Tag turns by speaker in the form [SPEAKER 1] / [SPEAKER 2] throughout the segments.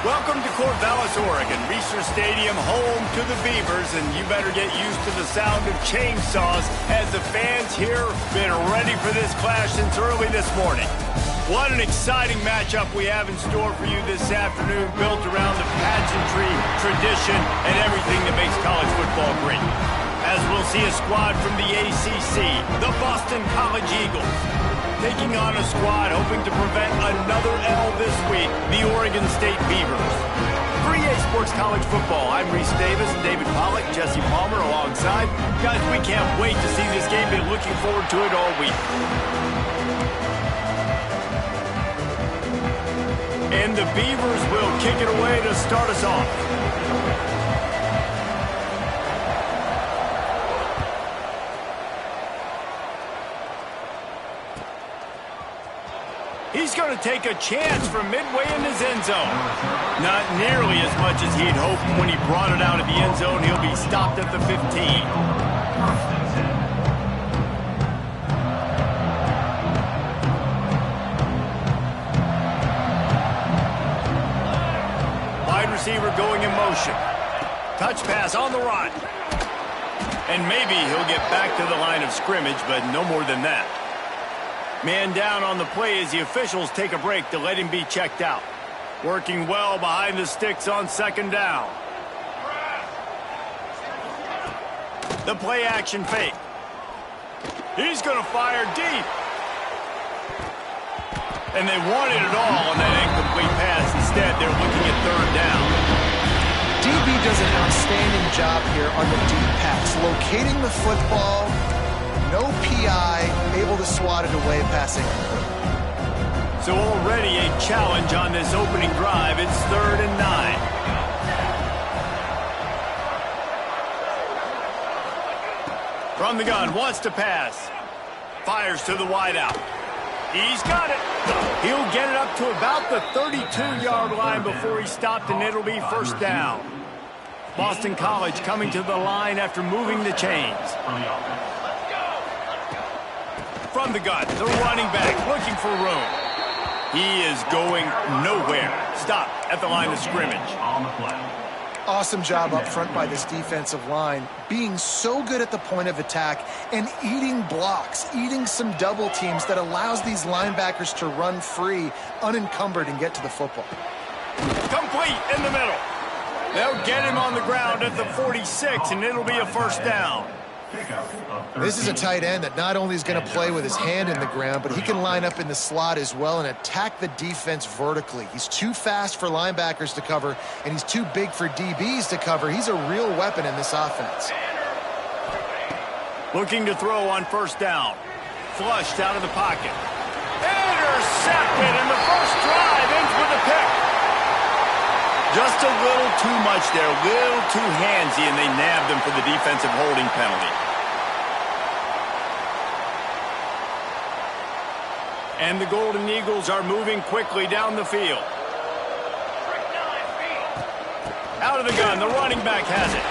[SPEAKER 1] Welcome to Corvallis, Oregon, Reser Stadium, home to the Beavers, and you better get used to the sound of chainsaws as the fans here have been ready for this clash since early this morning. What an exciting matchup we have in store for you this afternoon, built around the pageantry, tradition, and everything that makes college football great. As we'll see a squad from the ACC, the Boston College Eagles, taking on a squad hoping to prevent another L this week, the Oregon State Beavers. For EA Sports College Football, I'm Reese Davis and David Pollack, Jesse Palmer alongside. Guys, we can't wait to see this game. Been looking forward to it all week. And the Beavers will kick it away to start us off. He's going to take a chance from midway in his end zone. Not nearly as much as he'd hoped when he brought it out of the end zone. He'll be stopped at the 15. Wide receiver going in motion. Touch pass on the run. And maybe he'll get back to the line of scrimmage, but no more than that. Man down on the play as the officials take a break to let him be checked out. Working well behind the sticks on second down. The play action fake. He's going to fire deep. And they wanted it all on that incomplete pass. Instead, they're looking at third down.
[SPEAKER 2] DB does an outstanding job here on the deep pass, locating the football. No PI, able to swat it away passing.
[SPEAKER 1] So already a challenge on this opening drive. It's 3rd and 9. From the gun, wants to pass. Fires to the wideout. He's got it. He'll get it up to about the 32-yard line before he's stopped, and it'll be first down. Boston College coming to the line after moving the chains. From the gun, the running back looking for room. He is going nowhere. Stop at the line of scrimmage.
[SPEAKER 2] Awesome job up front by this defensive line, being so good at the point of attack and eating blocks, eating some double teams that allows these linebackers to run free, unencumbered, and get to the football.
[SPEAKER 1] Complete in the middle. They'll get him on the ground at the 46, and it'll be a first down.
[SPEAKER 2] This is a tight end that not only is going to play with his hand in the ground, but he can line up in the slot as well and attack the defense vertically. He's too fast for linebackers to cover, and he's too big for DBs to cover. He's a real weapon in this offense.
[SPEAKER 1] Looking to throw on first down. Flushed out of the pocket. Intercepted, and the first drive ends with a pick. Just a little too much there, a little too handsy, and they nabbed him for the defensive holding penalty. And the Golden Eagles are moving quickly down the field. Out of the gun, the running back has it.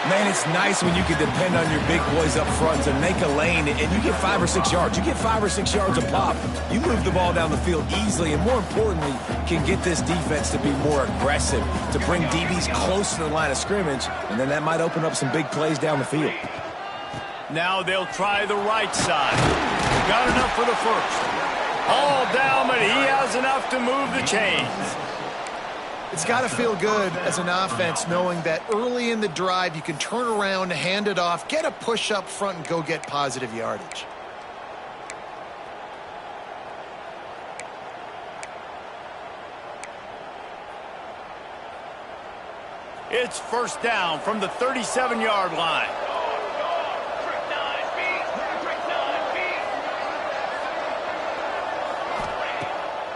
[SPEAKER 3] Man, it's nice when you can depend on your big boys up front to make a lane, and you get 5 or 6 yards. You get 5 or 6 yards a pop. You move the ball down the field easily, and more importantly, can get this defense to be more aggressive, to bring DBs close to the line of scrimmage, and then that might open up some big plays down the field.
[SPEAKER 1] Now they'll try the right side. Got enough for the first. All down, but he has enough to move the chains.
[SPEAKER 2] It's got to feel good as an offense knowing that early in the drive you can turn around, hand it off, get a push up front, and go get positive yardage.
[SPEAKER 1] It's first down from the 37-yard line.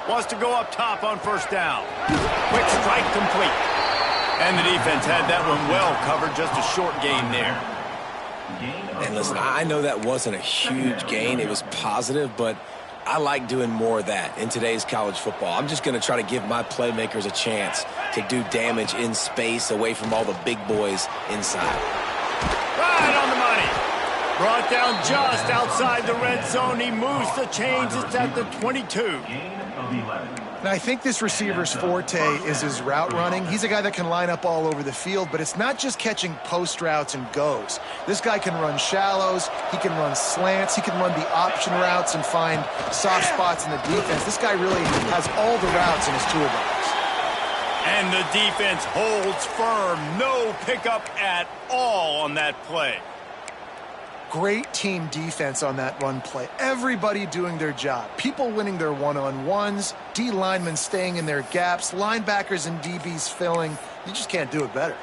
[SPEAKER 1] Wants to go up top on first down. Quick strike complete. And the defense had that one well covered, just a short gain there.
[SPEAKER 3] And listen, I know that wasn't a huge gain. It was positive, but I like doing more of that in today's college football. I'm just going to try to give my playmakers a chance to do damage in space away from all the big boys inside.
[SPEAKER 1] Right on the money. Brought down just outside the red zone. He moves the chains. It's at the 22.
[SPEAKER 2] And I think this receiver's forte is his route running. He's a guy that can line up all over the field, but it's not just catching post routes and goes. This guy can run shallows, he can run slants, he can run the option routes and find soft spots in the defense. This guy really has all the routes in his toolbox.
[SPEAKER 1] And the defense holds firm. No pickup at all on that play.
[SPEAKER 2] Great team defense on that run play. Everybody doing their job. People winning their one-on-ones, D linemen staying in their gaps, linebackers and DBs filling. You just can't do it better.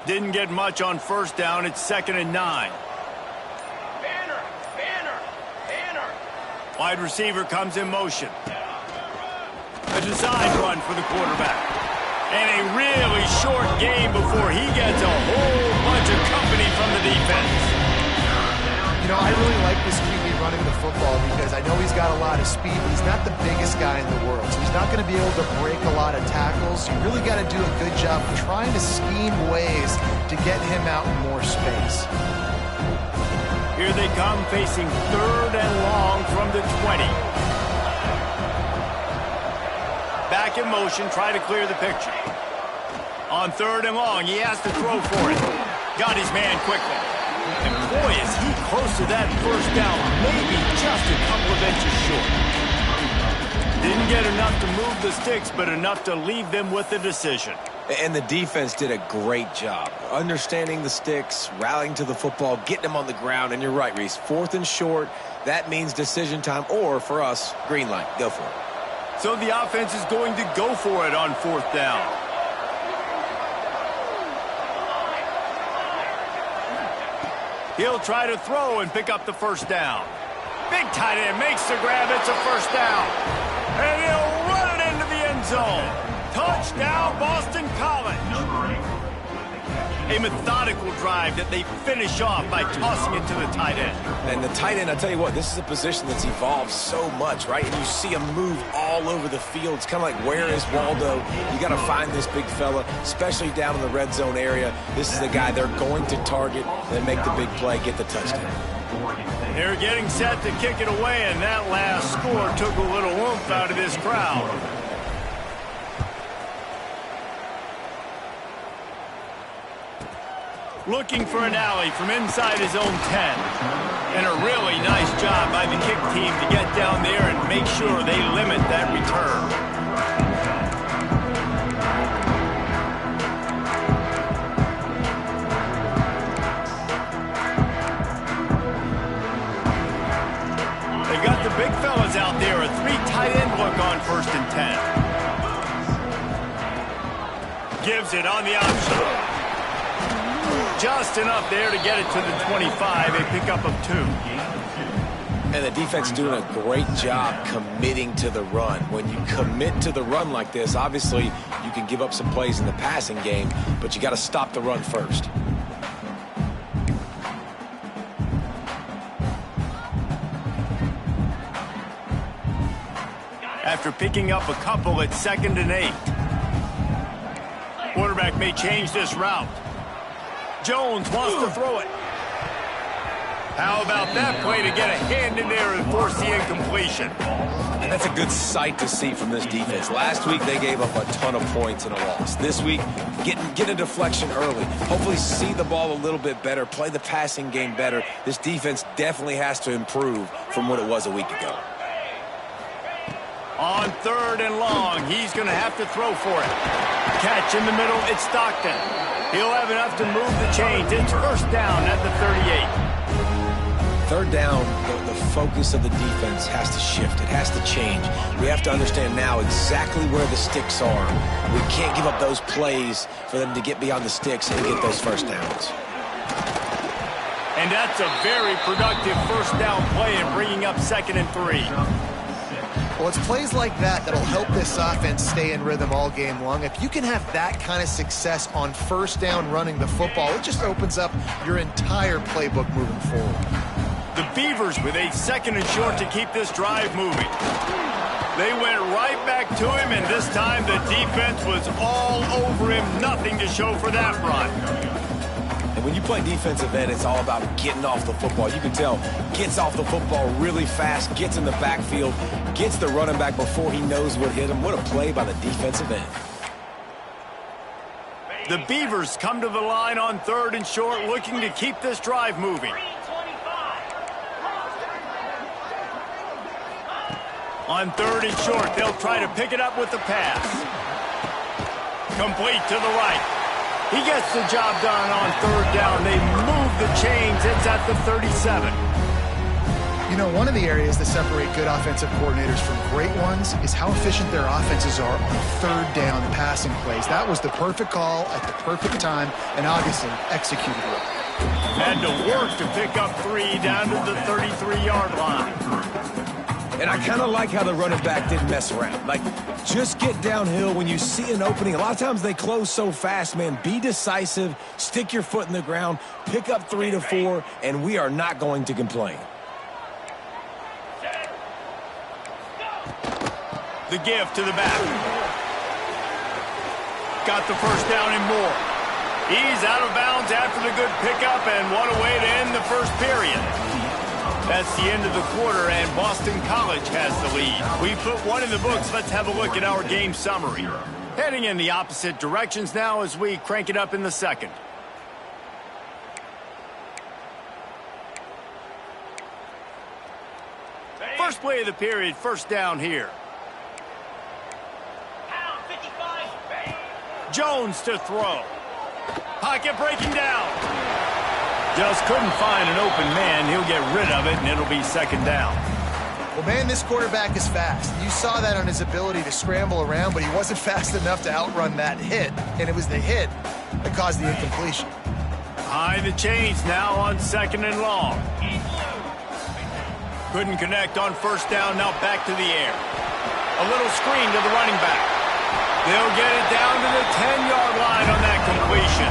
[SPEAKER 1] Didn't get much on first down. It's 2nd and 9.
[SPEAKER 4] Banner!
[SPEAKER 1] Wide receiver comes in motion. A design run for the quarterback. And a really short game before he gets a whole bunch of company from the defense.
[SPEAKER 2] You know, I really like this QB running the football because I know he's got a lot of speed, but he's not the biggest guy in the world. So he's not going to be able to break a lot of tackles. You really got to do a good job of trying to scheme ways to get him out in more space.
[SPEAKER 1] Here they come facing 3rd and long from the 20. Back in motion, try to clear the picture. On 3rd and long, he has to throw for it. Got his man quickly. And boy, is he close to that first down, maybe just a couple of inches short. Didn't get enough to move the sticks, but enough to leave them with a decision.
[SPEAKER 3] And the defense did a great job understanding the sticks, rallying to the football, getting them on the ground. And you're right, Reese, 4th and short, that means decision time, or for us, green light. Go for it.
[SPEAKER 1] So the offense is going to go for it on 4th down. He'll try to throw and pick up the first down. Big tight end makes the grab. It's a first down. And he'll run it into the end zone. Touchdown, Boston College. A methodical drive that they finish off by tossing it to the tight end.
[SPEAKER 3] And the tight end, I tell you what, this is a position that's evolved so much, right? And you see him move all over the field. It's kind of like, where is Waldo? You got to find this big fella, especially down in the red zone area. This is the guy they're going to target, then make the big play, get the touchdown.
[SPEAKER 1] They're getting set to kick it away, and that last score took a little oomph out of this crowd. Looking for an alley from inside his own 10. And a really nice job by the kick team to get down there and make sure they limit that return. They got the big fellas out there, a 3 tight end look on 1st and 10. Gives it on the option. Just enough there to get it to the 25, a pickup of 2.
[SPEAKER 3] And the defense doing a great job committing to the run. When you commit to the run like this, obviously you can give up some plays in the passing game, but you got to stop the run first.
[SPEAKER 1] After picking up a couple at 2nd and 8. Quarterback may change this route. Jones wants to throw it. How about that play to get a hand in there and force the incompletion?
[SPEAKER 3] And that's a good sight to see from this defense. Last week, they gave up a ton of points in a loss. This week, get a deflection early. Hopefully see the ball a little bit better, play the passing game better. This defense definitely has to improve from what it was a week ago.
[SPEAKER 1] On 3rd and long, he's going to have to throw for it. Catch in the middle, it's Stockton. He'll have enough to move the chains. It's first down at the 38.
[SPEAKER 3] 3rd down, the focus of the defense has to shift. It has to change. We have to understand now exactly where the sticks are. We can't give up those plays for them to get beyond the sticks and get those first downs.
[SPEAKER 1] And that's a very productive first down play in bringing up 2nd and 3.
[SPEAKER 2] Well, it's plays like that that'll help this offense stay in rhythm all game long. If you can have that kind of success on first down running the football, it just opens up your entire playbook moving forward.
[SPEAKER 1] The Beavers with a 2nd and short to keep this drive moving. They went right back to him, and this time the defense was all over him. Nothing to show for that run.
[SPEAKER 3] And when you play defensive end, it's all about getting off the football. You can tell, gets off the football really fast, gets in the backfield, gets the running back before he knows what hit him. What a play by the defensive end.
[SPEAKER 1] The Beavers come to the line on 3rd and short, looking to keep this drive moving. On 3rd and short, they'll try to pick it up with the pass. Complete to the right. He gets the job done on 3rd down. They move the chains. It's at the 37.
[SPEAKER 2] You know, one of the areas that separate good offensive coordinators from great ones is how efficient their offenses are on 3rd down passing plays. That was the perfect call at the perfect time, and obviously executed well.
[SPEAKER 1] Had to work to pick up 3 down to the 33-yard line.
[SPEAKER 3] And I kind of like how the running back didn't mess around. Like, just get downhill when you see an opening. A lot of times they close so fast, man. Be decisive, stick your foot in the ground, pick up 3 to 4, and we are not going to complain.
[SPEAKER 1] The give to the back. Got the first down and more. He's out of bounds after the good pickup, and what a way to end the first period. That's the end of the quarter, and Boston College has the lead. We put 1 in the books. Let's have a look at our game summary. Heading in the opposite directions now as we crank it up in the second. First play of the period, first down here. Jones to throw. Pocket breaking down. Just couldn't find an open man. He'll get rid of it, and it'll be second down.
[SPEAKER 2] Well, man, this quarterback is fast. You saw that on his ability to scramble around, but he wasn't fast enough to outrun that hit, and it was the hit that caused the incompletion.
[SPEAKER 1] High the chains now on 2nd and long. Couldn't connect on first down, now back to the air. A little screen to the running back. They'll get it down to the 10-yard line on that completion.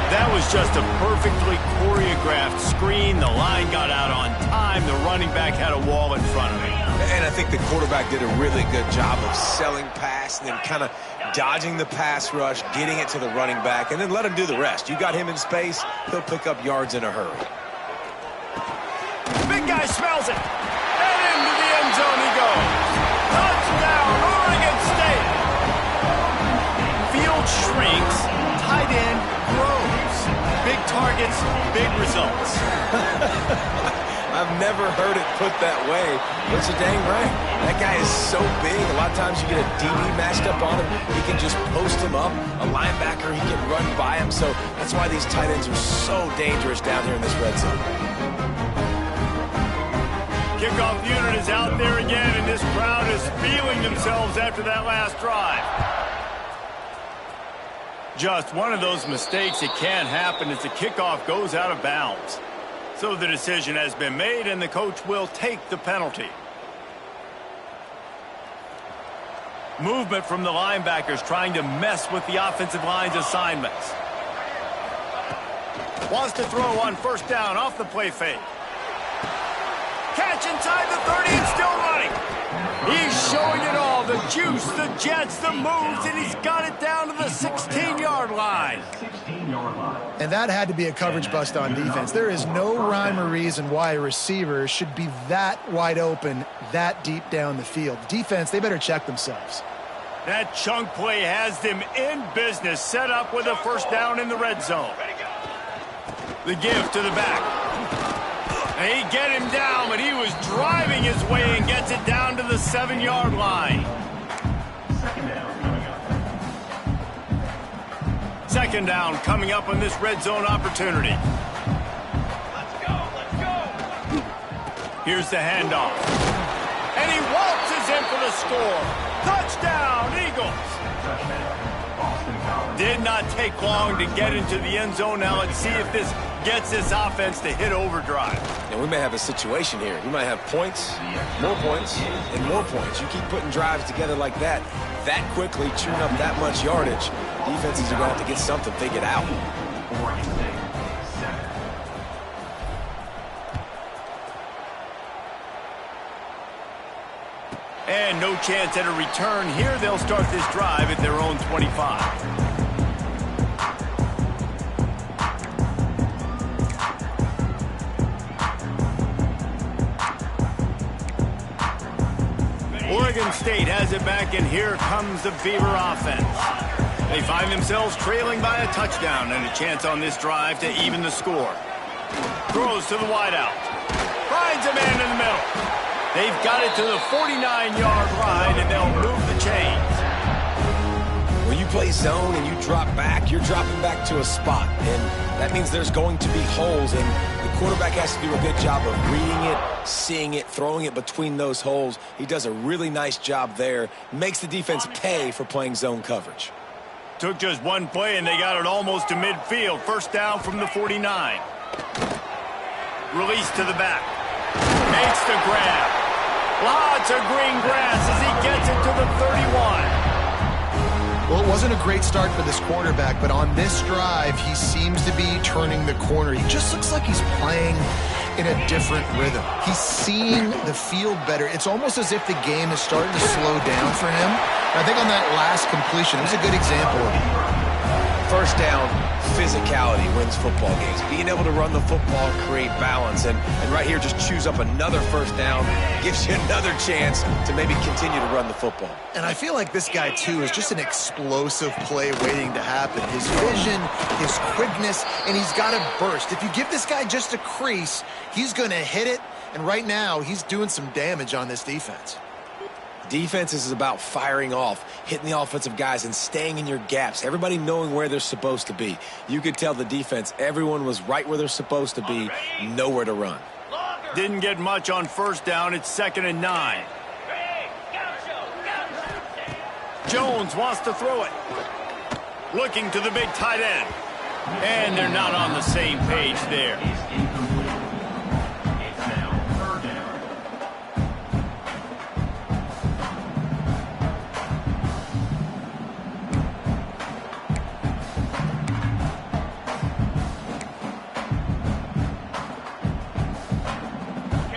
[SPEAKER 1] That was just a perfectly choreographed screen. The line got out on time. The running back had a wall in front of him.
[SPEAKER 3] And I think the quarterback did a really good job of selling pass and then kind of dodging the pass rush, getting it to the running back, and then let him do the rest. You got him in space, he'll pick up yards in a hurry.
[SPEAKER 1] Big guy smells it. And into the end zone he goes. Touchdown, Oregon State. Field shrinks, tight end grows. Big targets, big results.
[SPEAKER 3] I've never heard it put that way. But it's a dang right. That guy is so big. A lot of times you get a DB matched up on him. He can just post him up. A linebacker, he can run by him. So that's why these tight ends are so dangerous down here in this red zone.
[SPEAKER 1] Kickoff unit is out there again, and this crowd is feeling themselves after that last drive. Just one of those mistakes that can happen as the kickoff goes out of bounds. So the decision has been made, and the coach will take the penalty. Movement from the linebackers trying to mess with the offensive line's assignments. Wants to throw on first down off the play fake. Catch inside the 30 and still running. He's showing it all. The juice, the jets, the moves, and he's got it down to the 16-yard line.
[SPEAKER 2] And that had to be a coverage bust on defense. There is no rhyme or reason why a receiver should be that wide open, that deep down the field. Defense, they better check themselves.
[SPEAKER 1] That chunk play has them in business, set up with a first down in the red zone. The give to the back. They get him down, but he was driving his way and gets it down to the 7-yard line. Second down coming up on this red zone opportunity.
[SPEAKER 4] Let's go.
[SPEAKER 1] Here's the handoff. And he waltzes in for the score. Touchdown, Eagles. Did not take long to get into the end zone. Now let's see if this gets this offense to hit overdrive.
[SPEAKER 3] And we may have a situation here. We might have points, and more points. You keep putting drives together like that quickly, chewing up that much yardage, defenses are going to have to get something figured out.
[SPEAKER 1] And no chance at a return here. They'll start this drive at their own 25. Oregon State has it back, and here comes the Beaver offense. They find themselves trailing by a touchdown and a chance on this drive to even the score. Throws to the wideout. Finds a man in the middle. They've got it to the 49-yard line, and they'll move the chains.
[SPEAKER 3] When you play zone and you drop back, you're dropping back to a spot. And that means there's going to be holes, and the quarterback has to do a good job of reading it, seeing it, throwing it between those holes. He does a really nice job there. Makes the defense pay for playing zone coverage.
[SPEAKER 1] Took just one play, and they got it almost to midfield. First down from the 49. Release to the back. Makes the grab. Lots of green grass as he gets it to the 31.
[SPEAKER 2] Well, it wasn't a great start for this quarterback, but on this drive, he seems to be turning the corner. He just looks like he's playing in a different rhythm. He's seeing the field better. It's almost as if the game is starting to slow down for him. I think on that last completion, it was a good example of it.
[SPEAKER 3] First down, physicality wins football games. Being able to run the football, create balance, and right here just choose up another first down, gives you another chance to maybe continue to run the football.
[SPEAKER 2] And I feel like this guy, too, is just an explosive play waiting to happen. His vision, his quickness, and he's got a burst. If you give this guy just a crease, he's going to hit it, and right now he's doing some damage on this defense.
[SPEAKER 3] Defense is about firing off, hitting the offensive guys, and staying in your gaps. Everybody knowing where they're supposed to be. You could tell the defense, everyone was right where they're supposed to be, nowhere to run.
[SPEAKER 1] Didn't get much on first down. It's 2nd and 9. Jones wants to throw it. Looking to the big tight end. And they're not on the same page there.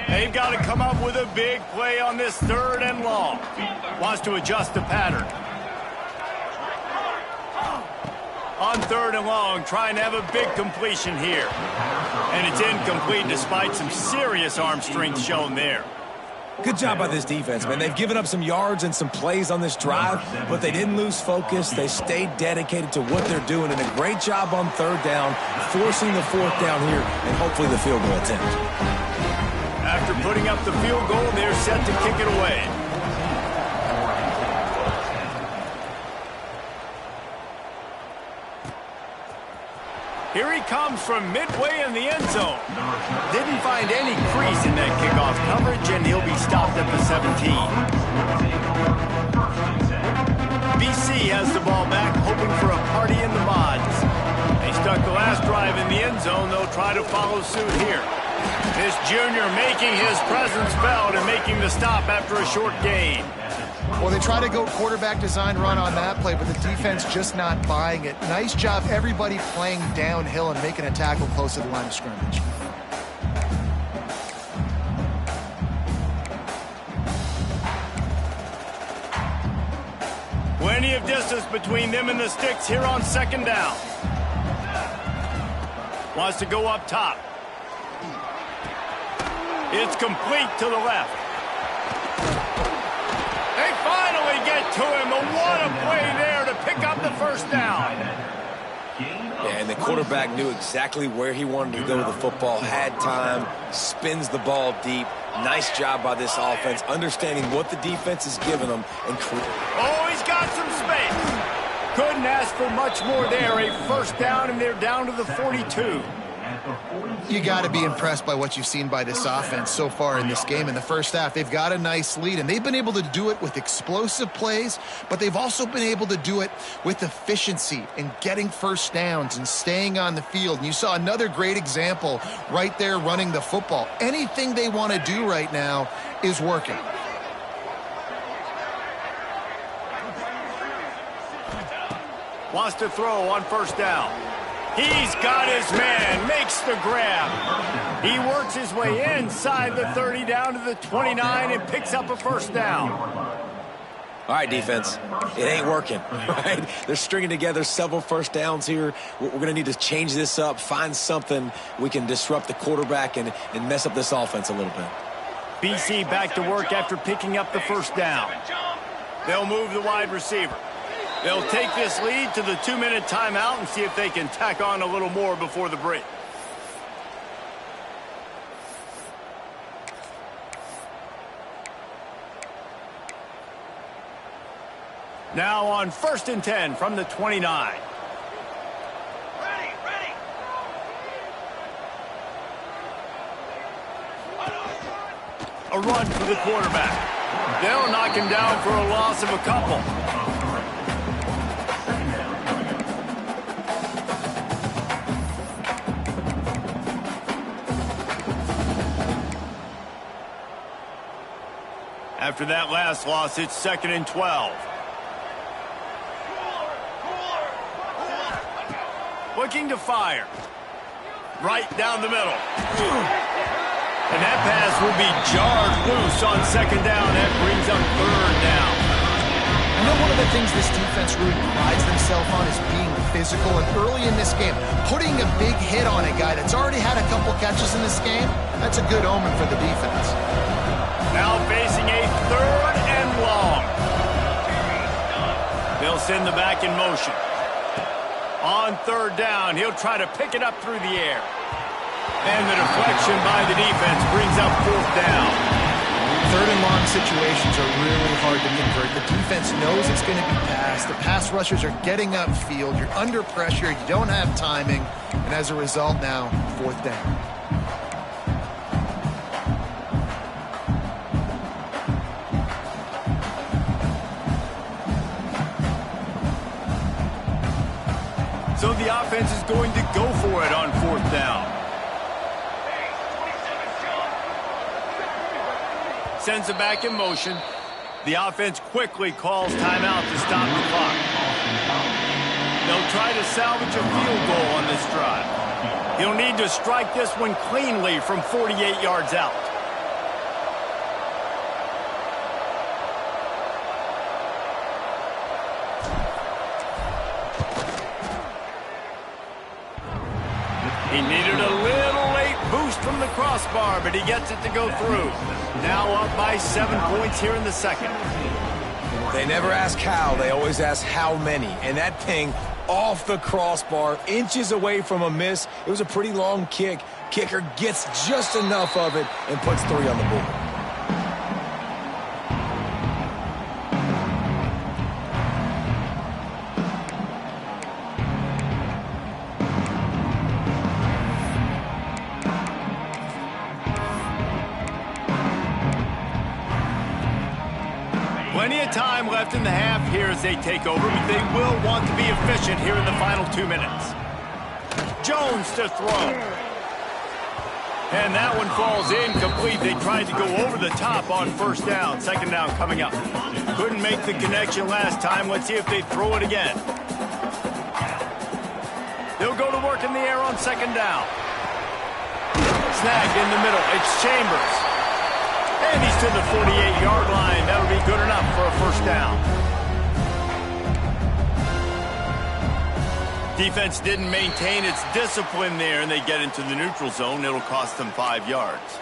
[SPEAKER 1] They've got to come up with a big play on this 3rd and long. Wants to adjust the pattern. On 3rd and long, trying to have a big completion here. And it's incomplete despite some serious arm strength shown there.
[SPEAKER 3] Good job by this defense, man. They've given up some yards and some plays on this drive, but they didn't lose focus. They stayed dedicated to what they're doing, and a great job on 3rd down, forcing the 4th down here, and hopefully the field goal attempt.
[SPEAKER 1] After putting up the field goal, they're set to kick it away. Here he comes from midway in the end zone. Didn't find any crease in that kickoff coverage, and he'll be stopped at the 17. BC has the ball back, hoping for a party in the mods. They stuck the last drive in the end zone. They'll try to follow suit here. This junior making his presence felt and making the stop after a short gain.
[SPEAKER 2] Well, they try to go quarterback design run on that play, but the defense just not buying it. Nice job, everybody playing downhill and making a tackle close to the line of scrimmage.
[SPEAKER 1] Plenty of distance between them and the sticks here on 2nd down. Wants to go up top. It's complete to the left. They finally get to him. What a play there to pick up the first down.
[SPEAKER 3] Yeah, and the quarterback knew exactly where he wanted to go with the football, had time, spins the ball deep. Nice job by this offense, understanding what the defense is giving them.
[SPEAKER 1] Oh, he's got some space. Couldn't ask for much more there. A first down, and they're down to the 42.
[SPEAKER 2] You got to be impressed by what you've seen by this offense so far in this game. In the first half, they've got a nice lead, and they've been able to do it with explosive plays, but they've also been able to do it with efficiency and getting first downs and staying on the field. And you saw another great example right there running the football. Anything they want to do right now is working.
[SPEAKER 1] Wants to throw on first down. He's got his man, makes the grab. He works his way inside the 30 down to the 29 and picks up a first down.
[SPEAKER 3] All right, defense, it ain't working, right? They're stringing together several first downs here. We're going to need to change this up, find something we can disrupt the quarterback and mess up this offense a little bit.
[SPEAKER 1] BC back to work after picking up the first down. They'll move the wide receiver. They'll take this lead to the 2-minute timeout and see if they can tack on a little more before the break. Now on 1st and 10 from the 29. A run for the quarterback. They'll knock him down for a loss of a couple. After that last loss, it's 2nd and 12. Looking to fire. Right down the middle. And that pass will be jarred loose on 2nd down. That brings up 3rd down.
[SPEAKER 2] I know one of the things this defense really prides themselves on is being physical. And early in this game, putting a big hit on a guy that's already had a couple catches in this game, that's a good omen for the defense.
[SPEAKER 1] Now facing a 3rd and long. They'll send the back in motion. On 3rd down, he'll try to pick it up through the air. And the deflection by the defense brings up 4th down.
[SPEAKER 2] 3rd and long situations are really hard to convert. The defense knows it's going to be passed. The pass rushers are getting upfield. You're under pressure. You don't have timing. And as a result now, 4th down.
[SPEAKER 1] So the offense is going to go for it on 4th down. Sends it back in motion. The offense quickly calls timeout to stop the clock. They'll try to salvage a field goal on this drive. He'll need to strike this one cleanly from 48 yards out. He needed a little late boost from the crossbar, but he gets it to go through. Now up by 7 points here in the 2nd.
[SPEAKER 3] They never ask how, they always ask how many. And that thing off the crossbar, inches away from a miss. It was a pretty long kick. Kicker gets just enough of it and puts 3 on the board.
[SPEAKER 1] Plenty of time left in the half here as they take over, but they will want to be efficient here in the final 2 minutes. Jones to throw. And that one falls incomplete. They tried to go over the top on 1st down. 2nd down coming up. Couldn't make the connection last time. Let's see if they throw it again. They'll go to work in the air on 2nd down. Snagged in the middle. It's Chambers. And he's to the 48-yard line. That'll be good enough for a 1st down. Defense didn't maintain its discipline there, and they get into the neutral zone. It'll cost them 5 yards.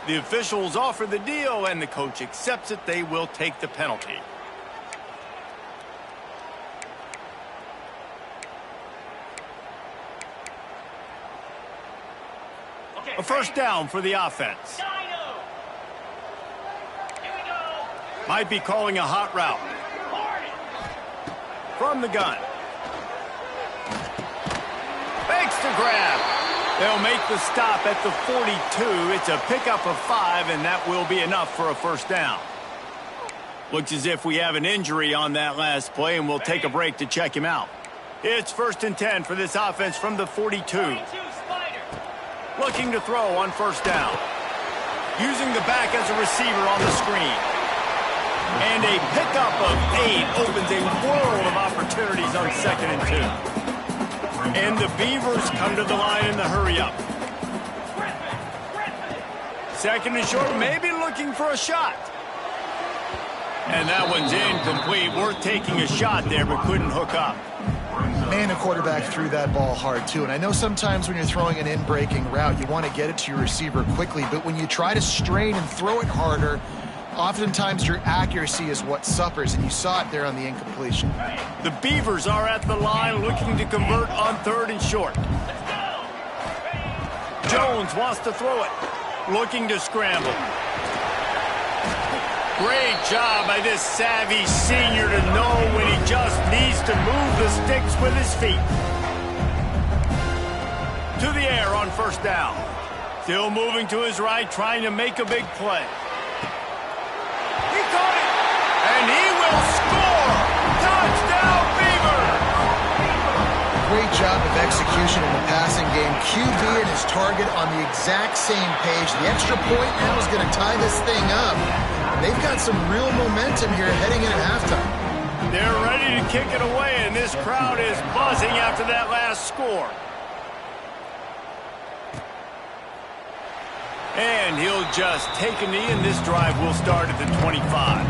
[SPEAKER 1] The officials offer the deal, and the coach accepts it. They will take the penalty. A 1st down for the offense. Might be calling a hot route. From the gun. Fakes to grab. They'll make the stop at the 42. It's a pickup of 5, and that will be enough for a 1st down. Looks as if we have an injury on that last play, and we'll take a break to check him out. It's 1st and 10 for this offense from the 42. Looking to throw on 1st down. Using the back as a receiver on the screen. And a pickup of 8 opens a world of opportunities on 2nd and 2. And the Beavers come to the line in the hurry-up. 2nd and short, maybe looking for a shot. And that one's incomplete. Worth taking a shot there, but couldn't hook up.
[SPEAKER 2] Man, the quarterback threw that ball hard, too. And I know sometimes when you're throwing an in-breaking route, you want to get it to your receiver quickly. But when you try to strain and throw it harder, oftentimes your accuracy is what suffers, and you saw it there on the incompletion.
[SPEAKER 1] The Beavers are at the line looking to convert on 3rd and short. Jones wants to throw it, looking to scramble. Great job by this savvy senior to know when he just needs to move the sticks with his feet. To the air on 1st down. Still moving to his right, trying to make a big play. He caught it, and he will score! Touchdown, Beavers!
[SPEAKER 2] Great job of execution in the passing game. QB and his target on the exact same page. The extra point now is going to tie this thing up. They've got some real momentum here heading in at halftime.
[SPEAKER 1] They're ready to kick it away, and this crowd is buzzing after that last score. And he'll just take a knee, and this drive will start at the 25.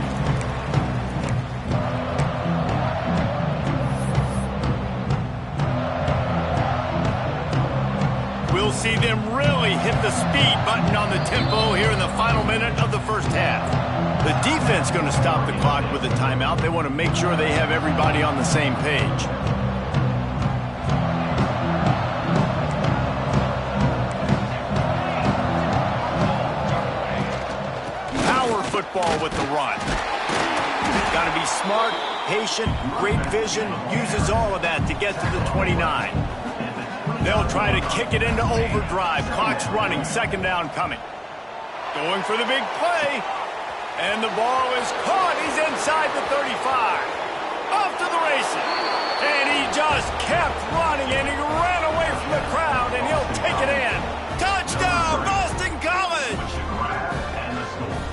[SPEAKER 1] We'll see them really hit the speed button on the tempo here in the final minute of the 1st half. The defense going to stop the clock with a timeout. They want to make sure they have everybody on the same page. Power football with the run. Got to be smart, patient, great vision, uses all of that to get to the 29. They'll try to kick it into overdrive. Clock's running, 2nd down coming. Going for the big play. And the ball is caught. He's inside the 35. Off to the races. And he just kept running, and he ran away from the crowd, and he'll take it in. Touchdown, Boston College!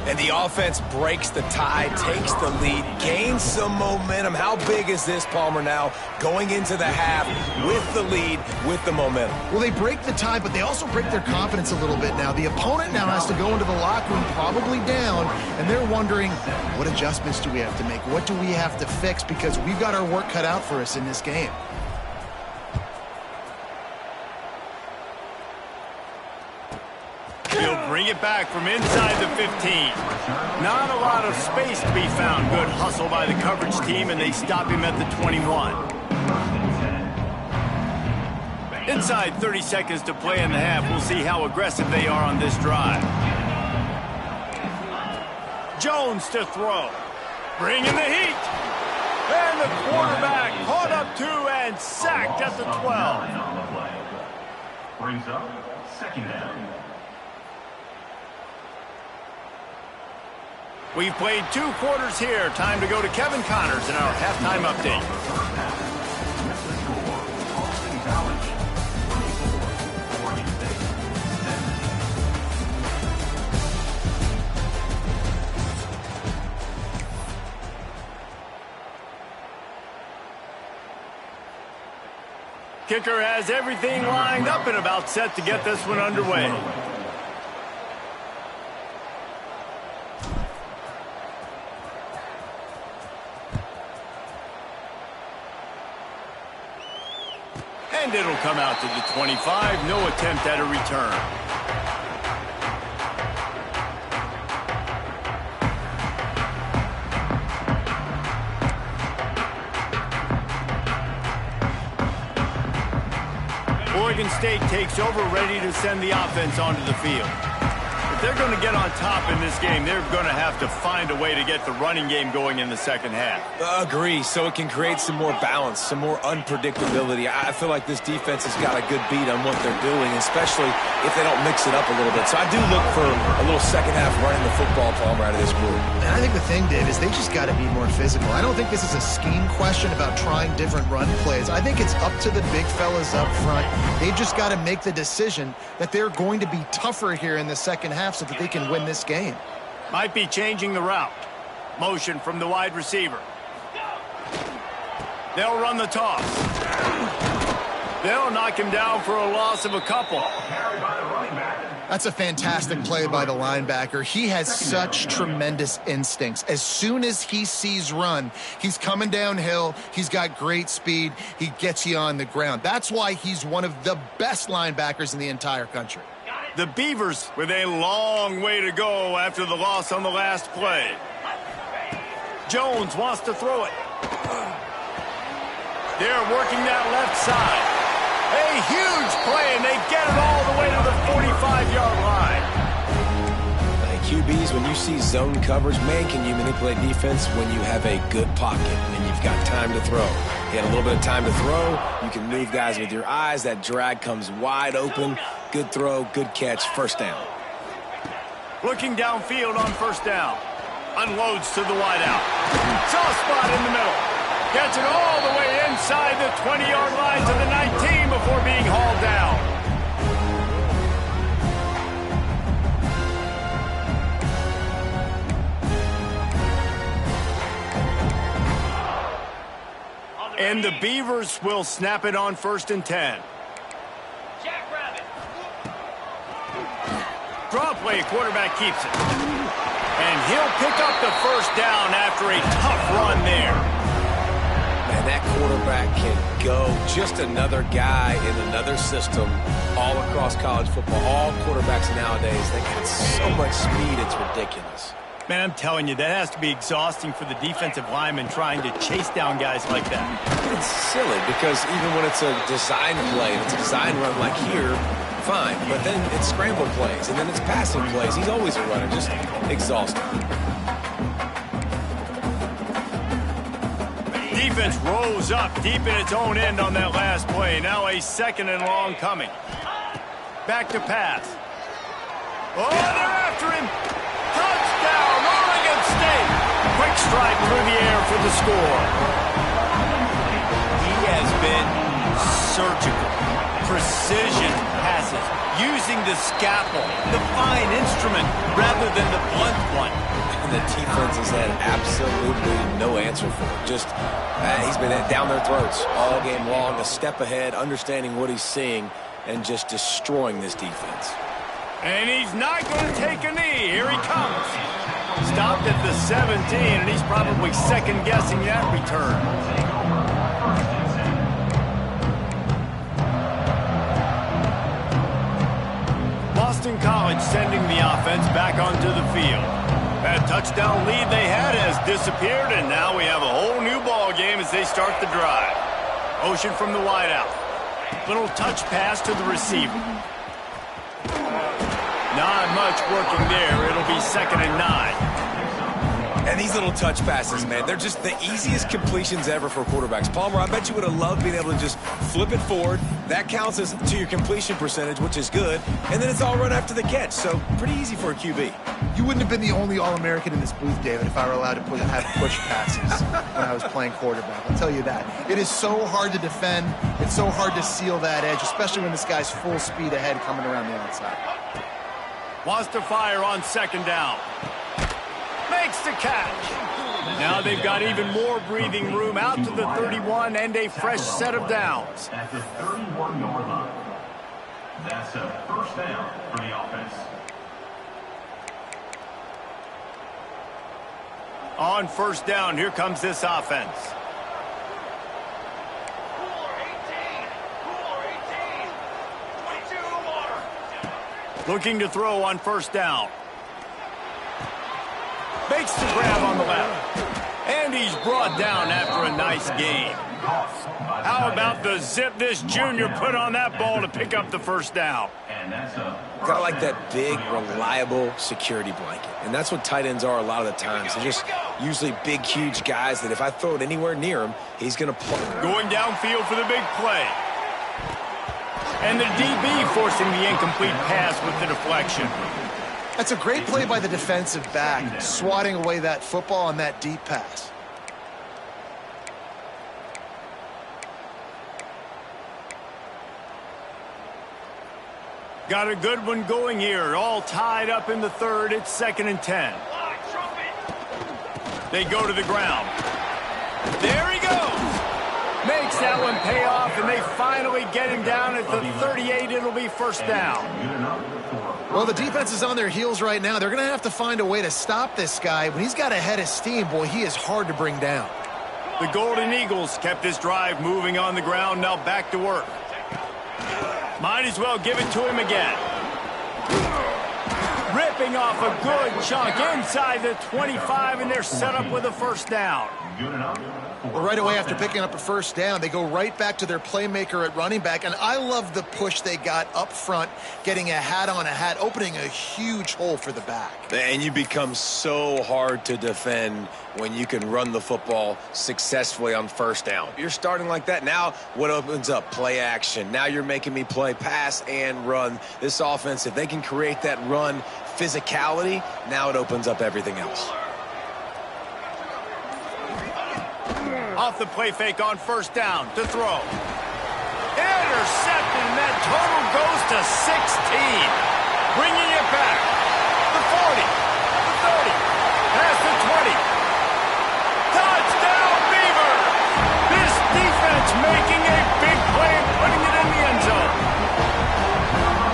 [SPEAKER 3] And the offense breaks the tie, takes the lead, gains some momentum. How big is this, Palmer, now going into the half with the lead, with the momentum?
[SPEAKER 2] Well, they break the tie, but they also break their confidence a little bit now. The opponent now has to go into the locker room probably down, and they're wondering, what adjustments do we have to make? What do we have to fix? Because we've got our work cut out for us in this game.
[SPEAKER 1] He'll bring it back from inside the 15. Not a lot of space to be found. Good hustle by the coverage team, and they stop him at the 21. Inside 30 seconds to play in the half. We'll see how aggressive they are on this drive. Jones to throw. Bringing the heat. And the quarterback caught up 2 and sacked at the 12.
[SPEAKER 5] Brings up 2nd down.
[SPEAKER 1] We've played 2 quarters here. Time to go to Kevin Connors in our halftime update. Kicker has everything lined up and about set to get this one underway. And it'll come out to the 25. No attempt at a return. Oregon State takes over, ready to send the offense onto the field. If they're going to get on top in this game, they're going to have to find a way to get the running game going in the 2nd half.
[SPEAKER 3] Agree, so it can create some more balance, some more unpredictability. I feel like this defense has got a good beat on what they're doing, especially if they don't mix it up a little bit. So I do look for a little 2nd half running the football, Palmer, out of this group.
[SPEAKER 2] And I think the thing, Dave, is they just got to be more physical. I don't think this is a scheme question about trying different run plays. I think it's up to the big fellas up front. They've just got to make the decision that they're going to be tougher here in the 2nd half so that they can win this game.
[SPEAKER 1] Might be changing the route. Motion from the wide receiver. They'll run the toss. They'll knock him down for a loss of a couple.
[SPEAKER 5] Carried by the running back.
[SPEAKER 2] That's a fantastic play by the linebacker. He has such tremendous instincts. As soon as he sees run, he's coming downhill. He's got great speed. He gets you on the ground. That's why he's one of the best linebackers in the entire country.
[SPEAKER 1] The Beavers with a long way to go after the loss on the last play. Jones wants to throw it. They're working that left side. A huge play, and they get it all the way to the 45-yard line.
[SPEAKER 3] QBs, when you see zone coverage, man, can you manipulate defense when you have a good pocket and you've got time to throw. You had a little bit of time to throw. You can move guys with your eyes. That drag comes wide open. Good throw, good catch, first down.
[SPEAKER 1] Looking downfield on first down. Unloads to the wideout. Soft spot in the middle. Gets it all the way inside the 20-yard line to the 19 before being hauled down. And the Beavers will snap it on 1st and 10. Draw play, quarterback keeps it. And he'll pick up the first down after a tough run there.
[SPEAKER 3] Man, that quarterback can go. Just another guy in another system all across college football. All quarterbacks nowadays, they got so much speed, it's ridiculous.
[SPEAKER 1] Man, I'm telling you, that has to be exhausting for the defensive lineman trying to chase down guys like that.
[SPEAKER 3] It's silly because even when it's a design play, and it's a design run like here, fine. But then it's scramble plays, and then it's passing plays. He's always a runner, just exhausting.
[SPEAKER 1] Defense rose up deep in its own end on that last play. Now a 2nd and long coming. Back to pass. Oh, they're after him. Touchdown, Oregon State. Quick strike through the air for the score. He has been surgical. Precision passes. Using the scalpel, the fine instrument, rather than the blunt one.
[SPEAKER 3] The defense has had absolutely no answer for it. Just, he's been down their throats all game long, a step ahead, understanding what he's seeing, and just destroying this defense.
[SPEAKER 1] And he's not going to take a knee. Here he comes. Stopped at the 17, and he's probably second-guessing that return. Boston College sending the offense back onto the field. That touchdown lead they had has disappeared, and now we have a whole new ball game as they start the drive. Motion from the wideout. Little touch pass to the receiver. Not much working there. It'll be 2nd and 9.
[SPEAKER 3] And these little touch passes, man, they're just the easiest completions ever for quarterbacks. Palmer, I bet you would have loved being able to just flip it forward. That counts as to your completion percentage, which is good. And then it's all run after the catch, so pretty easy for a QB.
[SPEAKER 2] You wouldn't have been the only All-American in this booth, David, if I were allowed to have push passes when I was playing quarterback. I'll tell you that. It is so hard to defend. It's so hard to seal that edge, especially when this guy's full speed ahead coming around the outside.
[SPEAKER 1] Wants to fire on 2nd down. Makes the catch. Now they've got even more breathing room out to the 31 and a fresh set of downs.
[SPEAKER 5] At the 31-yard line. That's a first down for the offense.
[SPEAKER 1] On 1st down, here comes this offense. Looking to throw on 1st down. Makes the grab on the left. And he's brought down after a nice gain. How about the zip this junior put on that ball to pick up the 1st down?
[SPEAKER 3] Got like that big, reliable security blanket. And that's what tight ends are a lot of the times. They're just usually big, huge guys that if I throw it anywhere near him, he's going to play.
[SPEAKER 1] Going downfield for the big play. And the DB forcing the incomplete pass with the deflection.
[SPEAKER 2] That's a great play by the defensive back, swatting away that football on that deep pass.
[SPEAKER 1] Got a good one going here. All tied up in the 3rd. It's 2nd and 10. They go to the ground. There he goes. Makes that one pay off, and they finally get him down at the 38. It'll be 1st down.
[SPEAKER 2] Well, the defense is on their heels right now. They're going to have to find a way to stop this guy. When he's got a head of steam, boy, he is hard to bring down.
[SPEAKER 1] The Golden Eagles kept this drive moving on the ground. Now back to work. Might as well give it to him again. Ripping off a good chunk inside the 25, and they're set up with a first down.
[SPEAKER 2] Well, right away after picking up a first down, they go right back to their playmaker at running back, and I love the push they got up front, getting a hat on a hat, opening a huge hole for the back.
[SPEAKER 3] And you become so hard to defend when you can run the football successfully on first down. You're starting like that. Now what opens up? Play action. Now you're making me play pass and run. This offense, if they can create that run physicality, now it opens up everything else.
[SPEAKER 1] Off the play fake on first down to throw. Intercepted, and that total goes to 16. Bringing it back. The 40, the 30, past the 20. Touchdown, Beaver! This defense making a big play and putting it in the end zone.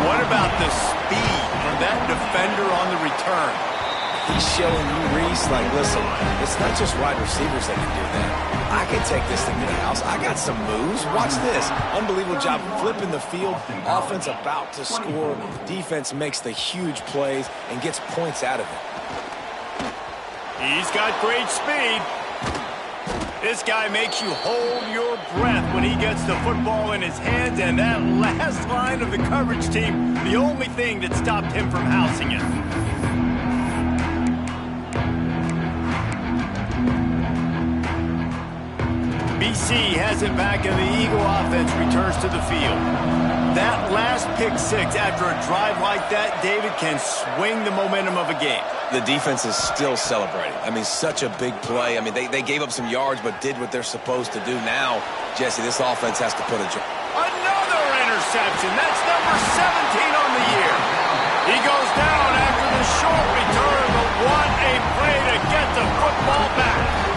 [SPEAKER 1] What about the speed from that defender on the return?
[SPEAKER 3] He's showing you, Reese, like, listen, it's not just wide receivers that can do that. I can take this thing to the house. I got some moves. Watch this. Unbelievable job flipping the field. Offense about to score. Defense makes the huge plays and gets points out of it.
[SPEAKER 1] He's got great speed. This guy makes you hold your breath when he gets the football in his hands, and that last line of the coverage team, the only thing that stopped him from housing it. BC has it back, and the Eagle offense returns to the field. That last pick six after a drive like that, David, can swing the momentum of a game.
[SPEAKER 3] The defense is still celebrating. I mean, such a big play. I mean, they gave up some yards but did what they're supposed to do. Now, Jesse, this offense has to put
[SPEAKER 1] another interception. That's number 17 on the year. He goes down after the short return, but what a play to get the football back.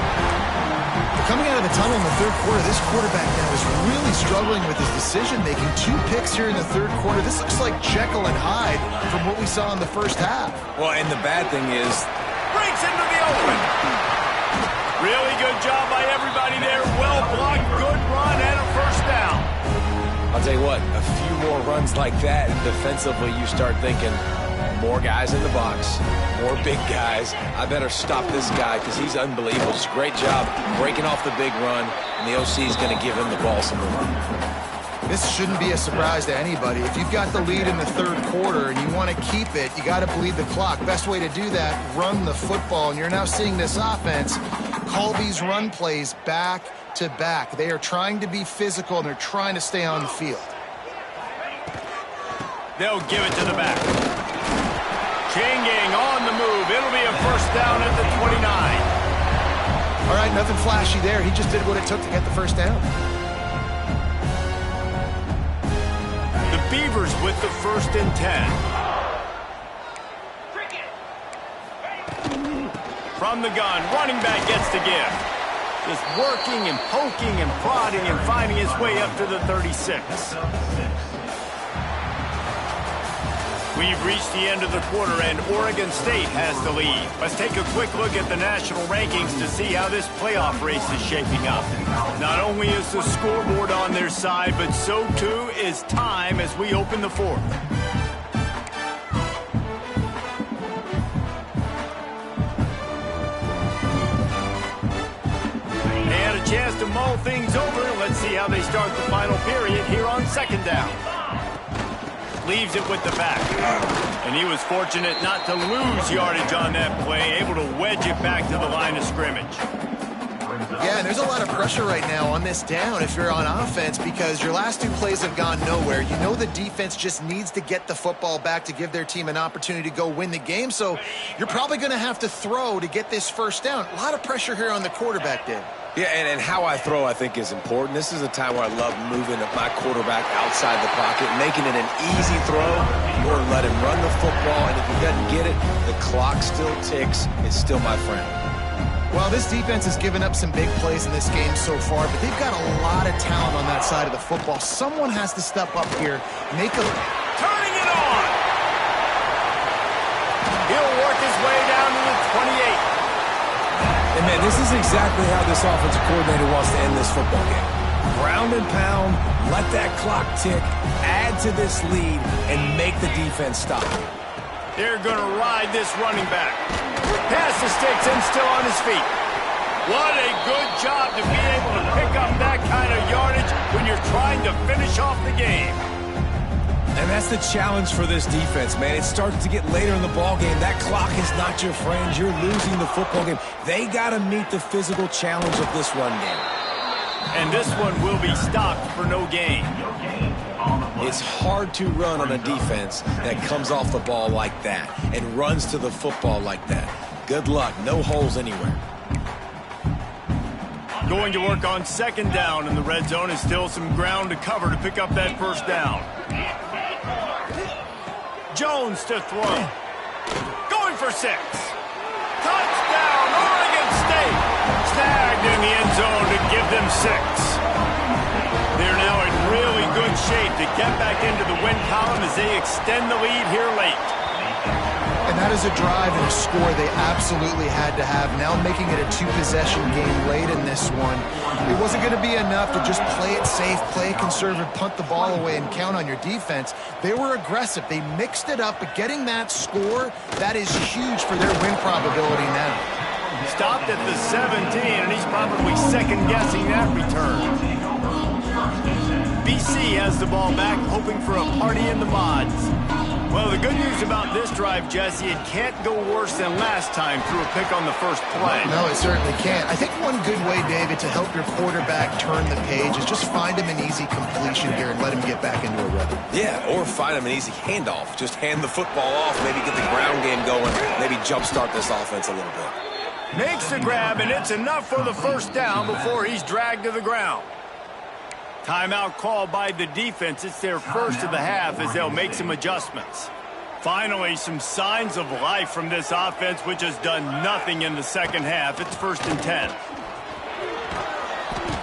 [SPEAKER 2] Coming out of the tunnel in the third quarter, this quarterback now is really struggling with his decision-making. 2 picks here in the third quarter. This looks like Jekyll and Hyde from what we saw in the first half.
[SPEAKER 3] Well, and the bad thing is,
[SPEAKER 1] breaks into the open. Really good job by everybody there. Well blocked, good run, and a first down.
[SPEAKER 3] I'll tell you what, a few more runs like that, and defensively you start thinking, more guys in the box, more big guys. I better stop this guy because he's unbelievable. It's a great job breaking off the big run, and the OC is going to give him the ball some more.
[SPEAKER 2] This shouldn't be a surprise to anybody. If you've got the lead in the third quarter and you want to keep it, you got to bleed the clock. Best way to do that, run the football. And you're now seeing this offense call these run plays back to back. They are trying to be physical, and they're trying to stay on the field.
[SPEAKER 1] They'll give it to the back. Changing on the move. It'll be a first down at the 29.
[SPEAKER 2] All right, nothing flashy there. He just did what it took to get the first down.
[SPEAKER 1] The Beavers with the 1st and 10. From the gun, running back gets the give. Just working and poking and prodding and finding his way up to the 36. We've reached the end of the quarter, and Oregon State has the lead. Let's take a quick look at the national rankings to see how this playoff race is shaping up. Not only is the scoreboard on their side, but so too is time as we open the 4th. And a chance to mull things over. Let's see how they start the final period here on 2nd down. Leaves it with the back. And he was fortunate not to lose yardage on that play, able to wedge it back to the line of scrimmage.
[SPEAKER 2] Yeah, and there's a lot of pressure right now on this down if you're on offense because your last 2 plays have gone nowhere. You know the defense just needs to get the football back to give their team an opportunity to go win the game, so you're probably going to have to throw to get this first down. A lot of pressure here on the quarterback, Dave.
[SPEAKER 3] Yeah, and how I throw, I think, is important. This is a time where I love moving my quarterback outside the pocket, making it an easy throw, or let him run the football, and if he doesn't get it, the clock still ticks. It's still my friend.
[SPEAKER 2] Well, this defense has given up some big plays in this game so far, but they've got a lot of talent on that side of the football. Someone has to step up here, make a...
[SPEAKER 1] Turning it on! He'll work his way down to the 28.
[SPEAKER 3] And, man, this is exactly how this offensive coordinator wants to end this football game. Ground and pound, let that clock tick, add to this lead, and make the defense stop.
[SPEAKER 1] They're going to ride this running back. Pass the sticks and still on his feet. What a good job to be able to pick up that kind of yardage when you're trying to finish off the game.
[SPEAKER 3] And that's the challenge for this defense, man. It starts to get later in the ball game. That clock is not your friend. You're losing the football game. They got to meet the physical challenge of this run game.
[SPEAKER 1] And this one will be stopped for no gain.
[SPEAKER 3] It's hard to run on a defense that comes off the ball like that and runs to the football like that. Good luck. No holes anywhere.
[SPEAKER 1] Going to work on second down in the red zone, and still some ground to cover to pick up that first down. Jones to throw. Going for 6. Touchdown, Oregon State. Snagged in the end zone to give them 6. They're now in really good shape to get back into the win column as they extend the lead here late.
[SPEAKER 2] And that is a drive and a score they absolutely had to have. Now making it a 2-possession game late in this one. It wasn't going to be enough to just play it safe, play it conservative, punt the ball away, and count on your defense. They were aggressive. They mixed it up, but getting that score, that is huge for their win probability now.
[SPEAKER 1] Stopped at the 17, and he's probably second-guessing that return. BC has the ball back, hoping for a party in the mods. Well, the good news about this drive, Jesse, it can't go worse than last time through a pick on the first play.
[SPEAKER 2] No, it certainly can't. I think one good way, David, to help your quarterback turn the page is just find him an easy completion here and let him get back into a rhythm.
[SPEAKER 3] Yeah, or find him an easy handoff. Just hand the football off, maybe get the ground game going, maybe jumpstart this offense a little bit.
[SPEAKER 1] Makes the grab, and it's enough for the first down before he's dragged to the ground. Timeout called by the defense. It's their first of the half as they'll make some adjustments. Finally, some signs of life from this offense, which has done nothing in the second half. It's 1st and 10.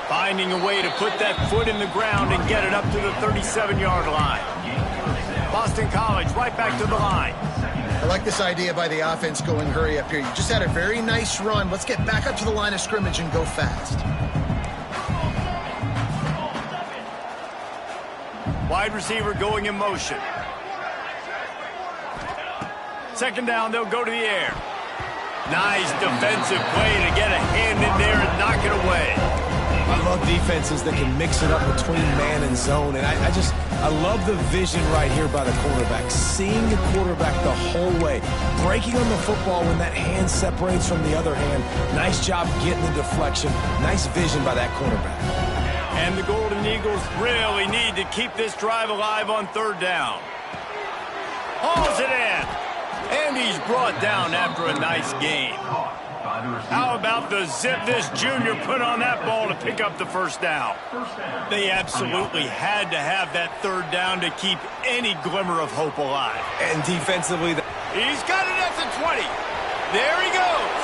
[SPEAKER 1] Finding a way to put that foot in the ground and get it up to the 37-yard line. Boston College right back to the line.
[SPEAKER 2] I like this idea by the offense going hurry up here. You just had a very nice run. Let's get back up to the line of scrimmage and go fast.
[SPEAKER 1] Wide receiver going in motion. Second down, they'll go to the air. Nice defensive play to get a hand in there and knock it away.
[SPEAKER 3] I love defenses that can mix it up between man and zone, and I love the vision right here by the quarterback, seeing the quarterback the whole way, breaking on the football when that hand separates from the other hand. Nice job getting the deflection. Nice vision by that quarterback.
[SPEAKER 1] And the Golden Eagles really need to keep this drive alive on third down. Hauls it in. And he's brought down after a nice gain. How about the zip this junior put on that ball to pick up the first down? They absolutely had to have that third down to keep any glimmer of hope alive.
[SPEAKER 3] And defensively,
[SPEAKER 1] he's got it at the 20. There he goes.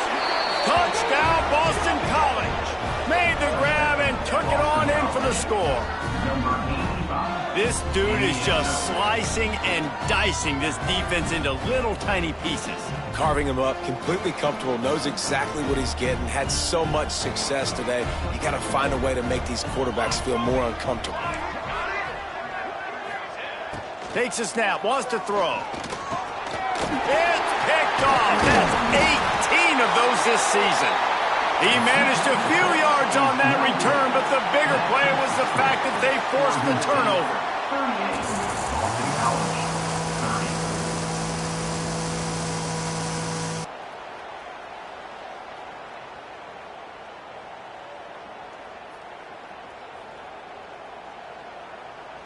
[SPEAKER 1] Touchdown, Boston College. Made the grab and took it on in for the score. This dude is just slicing and dicing this defense into little tiny pieces.
[SPEAKER 3] Carving him up, completely comfortable, knows exactly what he's getting, had so much success today. You got to find a way to make these quarterbacks feel more uncomfortable.
[SPEAKER 1] Takes a snap, wants to throw. It's picked off. That's 18 of those this season. He managed a few yards on that return, but the bigger play was the fact that they forced the turnover.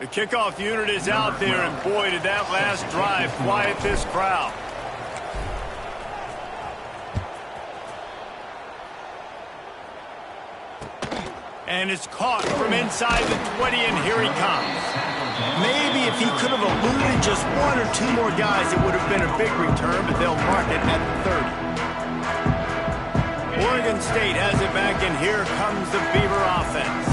[SPEAKER 1] The kickoff unit is out there, and boy, did that last drive quiet this crowd. And it's caught from inside the 20, and here he comes. Maybe if he could have eluded just one or two more guys, it would have been a big return, but they'll mark it at the 30. Oregon State has it back, and here comes the Beaver offense.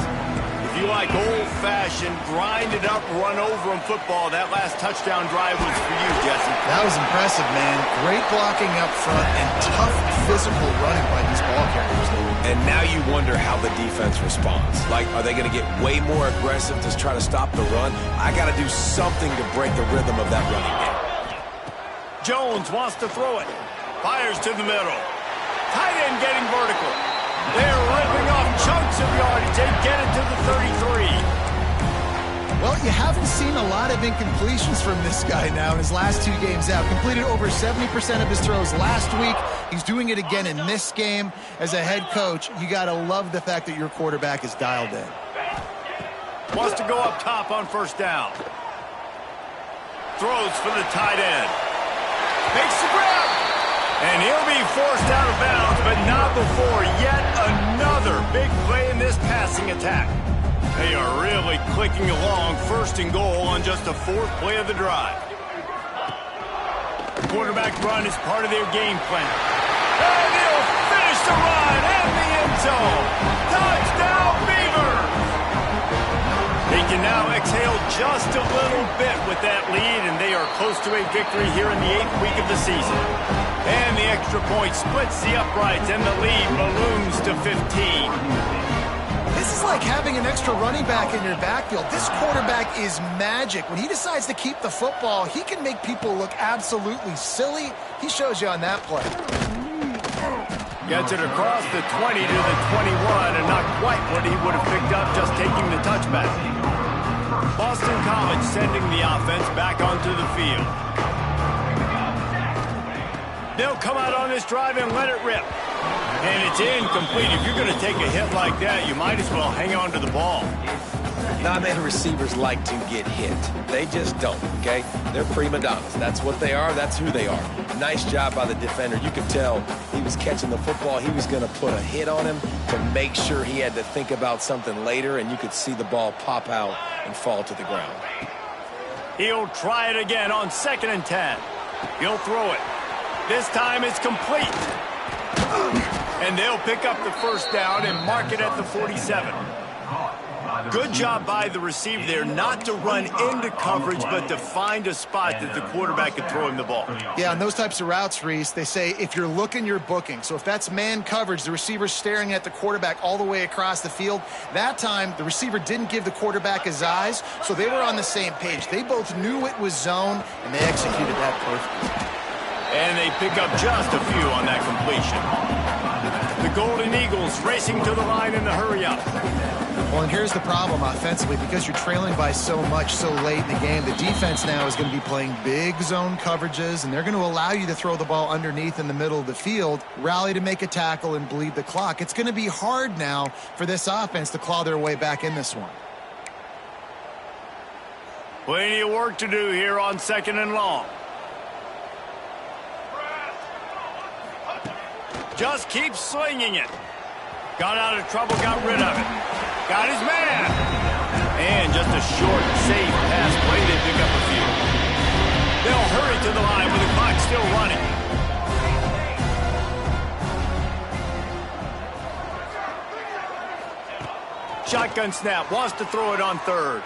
[SPEAKER 1] If If you like old-fashioned, grind-it-up, run-over-'em football, that last touchdown drive was for you, Jesse.
[SPEAKER 2] That was impressive, man. Great blocking up front and tough physical running by these ball carriers.
[SPEAKER 3] And now you wonder how the defense responds. Like, are they going to get way more aggressive to try to stop the run? I got to do something to break the rhythm of that running game.
[SPEAKER 1] Jones wants to throw it. Fires to the middle. Tight end getting vertical. They're ripping off chunks of yardage. They get it to the 33.
[SPEAKER 2] Well, you haven't seen a lot of incompletions from this guy now in his last 2 games out. Completed over 70% of his throws last week. He's doing it again in this game. As a head coach, you got to love the fact that your quarterback is dialed in.
[SPEAKER 1] Wants to go up top on first down. Throws for the tight end. Makes the grab. And he'll be forced out of bounds, but not before yet another big play in this passing attack. They are really clicking along, first and goal on just the 4th play of the drive. The quarterback run is part of their game plan. And he'll finish the run in the end zone. Touchdown, Beavers! They can now exhale just a little bit with that lead, and they are close to a victory here in the 8th week of the season. And the extra point splits the uprights, and the lead balloons to 15.
[SPEAKER 2] This is like having an extra running back in your backfield. This quarterback is magic. When he decides to keep the football, he can make people look absolutely silly. He shows you on that play.
[SPEAKER 1] Gets it across the 20 to the 21, and not quite what he would have picked up just taking the touchback. Boston College sending the offense back onto the field. They'll come out on this drive and let it rip. And it's incomplete. If you're going to take a hit like that, you might as well hang on to the ball.
[SPEAKER 3] Not many receivers like to get hit. They just don't, okay? They're prima donnas. That's what they are. That's who they are. Nice job by the defender. You could tell he was catching the football. He was going to put a hit on him to make sure he had to think about something later, and you could see the ball pop out and fall to the ground.
[SPEAKER 1] He'll try it again on 2nd and 10. He'll throw it. This time it's complete. And they'll pick up the first down and mark it at the 47. Good job by the receiver there not to run into coverage, but to find a spot that the quarterback could throw him the ball.
[SPEAKER 2] Yeah, on those types of routes, Reese, they say if you're looking, you're booking. So if that's man coverage, the receiver's staring at the quarterback all the way across the field. That time, the receiver didn't give the quarterback his eyes, so they were on the same page. They both knew it was zone, and they executed that perfectly.
[SPEAKER 1] And they pick up just a few on that completion. The Golden Eagles racing to the line in the hurry-up.
[SPEAKER 2] Well, and here's the problem offensively. Because you're trailing by so much so late in the game, the defense now is going to be playing big zone coverages, and they're going to allow you to throw the ball underneath in the middle of the field, rally to make a tackle, and bleed the clock. It's going to be hard now for this offense to claw their way back in this one.
[SPEAKER 1] Plenty of work to do here on 2nd and long. Just keep slinging it. Got out of trouble, got rid of it. Got his man. And just a short, safe pass play. They pick up a few. They'll hurry to the line with the clock still running. Shotgun snap. Wants to throw it on 3rd.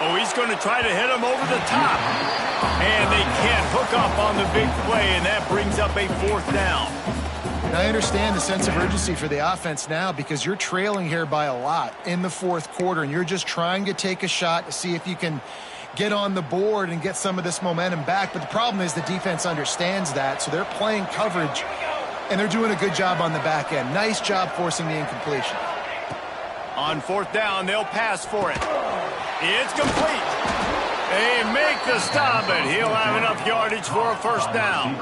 [SPEAKER 1] Oh, he's going to try to hit him over the top. And they can't hook up on the big play, and that brings up a 4th down.
[SPEAKER 2] Now, I understand the sense of urgency for the offense now because you're trailing here by a lot in the 4th quarter, and you're just trying to take a shot to see if you can get on the board and get some of this momentum back. But the problem is the defense understands that, so they're playing coverage, and they're doing a good job on the back end. Nice job forcing the incompletion.
[SPEAKER 1] On 4th down, they'll pass for it. It's complete. They make the stop, but he'll have enough yardage for a first down.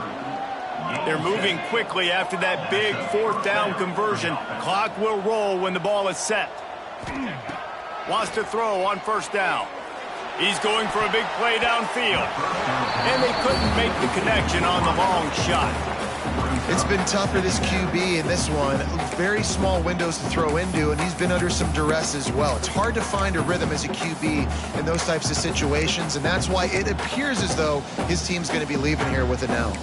[SPEAKER 1] They're moving quickly after that big 4th down conversion. Clock will roll when the ball is set. Wants to throw on 1st down. He's going for a big play downfield. And they couldn't make the connection on the long shot.
[SPEAKER 2] It's been tough for this QB in this one. Very small windows to throw into, and he's been under some duress as well. It's hard to find a rhythm as a QB in those types of situations, and that's why it appears as though his team's going to be leaving here with an L.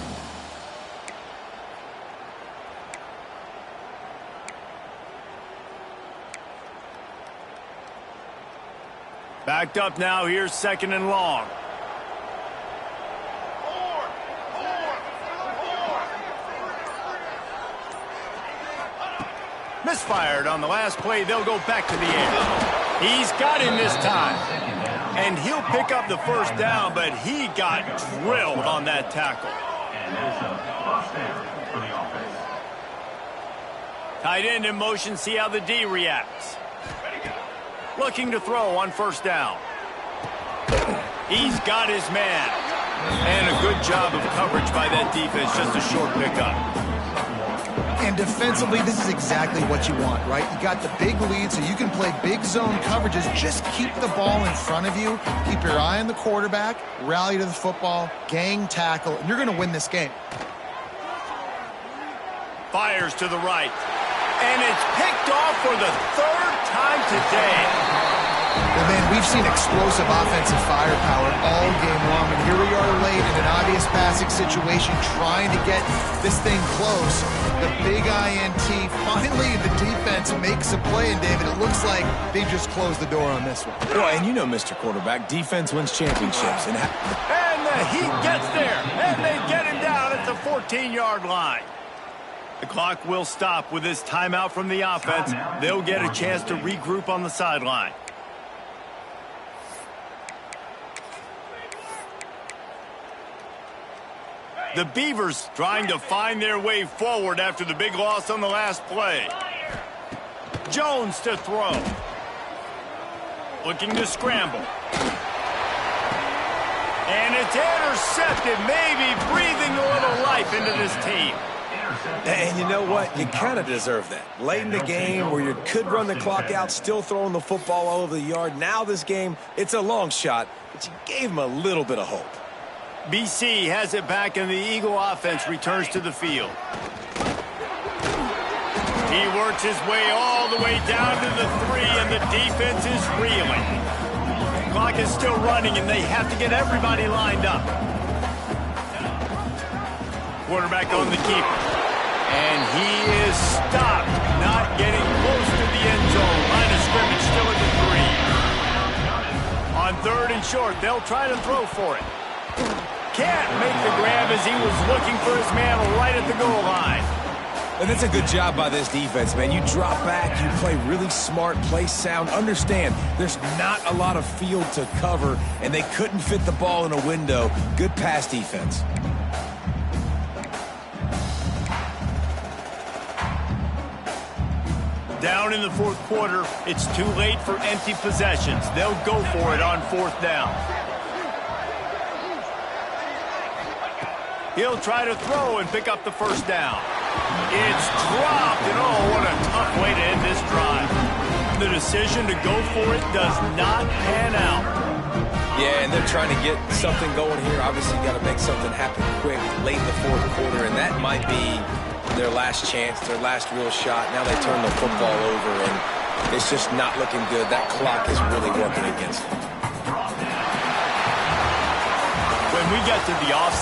[SPEAKER 1] Backed up now. Here's 2nd and long. Misfired on the last play. They'll go back to the air. He's got him this time. And he'll pick up the first down, but he got drilled on that tackle.
[SPEAKER 5] And it's a first down for the offense.
[SPEAKER 1] Tight end in motion. See how the D reacts. Looking to throw on 1st down. He's got his man. And a good job of coverage by that defense. Just a short pickup.
[SPEAKER 2] And defensively, this is exactly what you want, right? You got the big lead, so you can play big zone coverages. Just keep the ball in front of you. Keep your eye on the quarterback. Rally to the football. Gang tackle. And you're going to win this game.
[SPEAKER 1] Fires to the right. And it's picked off for the 3rd time today.
[SPEAKER 2] Well, man, we've seen explosive offensive firepower all game long, and here we are late in an obvious passing situation trying to get this thing close. The big INT, finally the defense makes a play, and David, it looks like they just closed the door on this one.
[SPEAKER 3] Well, and you know, Mr. Quarterback, defense wins championships. And
[SPEAKER 1] the Heat gets there, and they get him down at the 14-yard line. The clock will stop with this timeout from the offense. They'll get a chance to regroup on the sideline. The Beavers trying to find their way forward after the big loss on the last play. Jones to throw. Looking to scramble. And it's intercepted, maybe breathing a little life into this team.
[SPEAKER 3] And you know what? You kind of deserve that. Late in the game where you could run the clock out, still throwing the football all over the yard. Now this game, it's a long shot, but you gave him a little bit of hope.
[SPEAKER 1] BC has it back, and the Eagle offense returns to the field. He works his way all the way down to the 3, and the defense is reeling. The clock is still running, and they have to get everybody lined up. Quarterback on the keeper. And he is stopped, not getting close to the end zone. Line of scrimmage still at the 3. On 3rd and short, they'll try to throw for it. Can't make the grab as he was looking for his man right at the goal line.
[SPEAKER 3] And that's a good job by this defense, man. You drop back, you play really smart, play sound. Understand, there's not a lot of field to cover, and they couldn't fit the ball in a window. Good pass defense.
[SPEAKER 1] Down in the 4th quarter, it's too late for empty possessions. They'll go for it on 4th down. He'll try to throw and pick up the 1st down. It's dropped, and oh, what a tough way to end this drive. The decision to go for it does not pan out.
[SPEAKER 3] Yeah, and they're trying to get something going here. Obviously, got to make something happen quick late in the 4th quarter, and that might be their last chance, their last real shot. Now they turn the football over, and it's just not looking good. That clock is really working against them.
[SPEAKER 1] When we get to the offside,